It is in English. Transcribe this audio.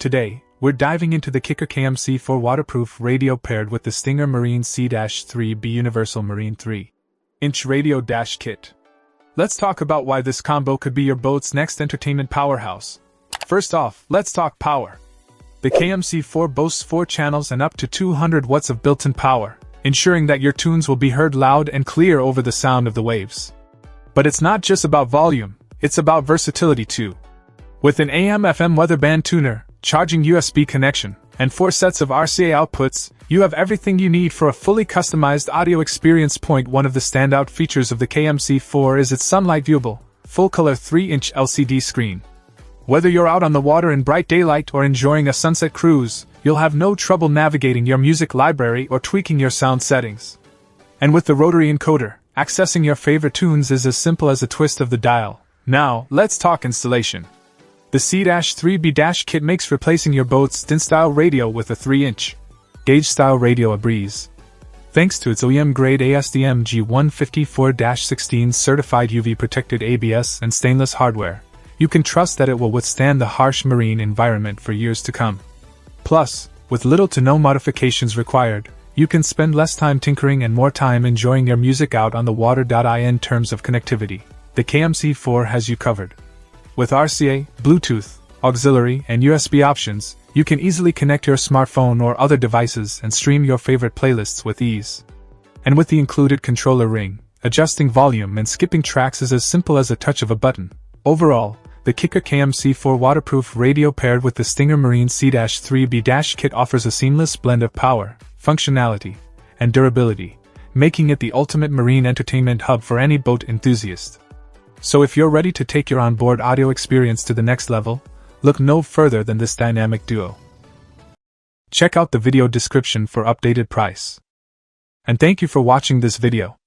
Today, we're diving into the Kicker KMC4 waterproof radio paired with the Stinger Marine SEADASH3B Universal Marine 3-inch radio dash kit. Let's talk about why this combo could be your boat's next entertainment powerhouse. First off, let's talk power. The KMC4 boasts 4 channels and up to 200 watts of built-in power, ensuring that your tunes will be heard loud and clear over the sound of the waves. But it's not just about volume, it's about versatility too. With an AM/FM weather band tuner, charging USB connection, and 4 sets of RCA outputs, you have everything you need for a fully customized audio experience. One of the standout features of the KMC4 is its sunlight viewable, full-color 3-inch LCD screen. Whether you're out on the water in bright daylight or enjoying a sunset cruise, you'll have no trouble navigating your music library or tweaking your sound settings. And with the rotary encoder, accessing your favorite tunes is as simple as a twist of the dial. Now, let's talk installation. The SEADASH3B dash kit makes replacing your boat's DIN-style radio with a 3-inch gauge-style radio a breeze. Thanks to its OEM-grade ASTM G154-16 certified UV-protected ABS and stainless hardware, you can trust that it will withstand the harsh marine environment for years to come. Plus, with little to no modifications required, you can spend less time tinkering and more time enjoying your music out on the water. In terms of connectivity, the KMC4 has you covered. With RCA, Bluetooth, auxiliary, and USB options, you can easily connect your smartphone or other devices and stream your favorite playlists with ease. And with the included controller ring, adjusting volume and skipping tracks is as simple as a touch of a button. Overall, the Kicker KMC4 waterproof radio paired with the Stinger Marine SEADASH3B dash kit offers a seamless blend of power, functionality, and durability, making it the ultimate marine entertainment hub for any boat enthusiast. So if you're ready to take your onboard audio experience to the next level, look no further than this dynamic duo. Check out the video description for updated price. And thank you for watching this video.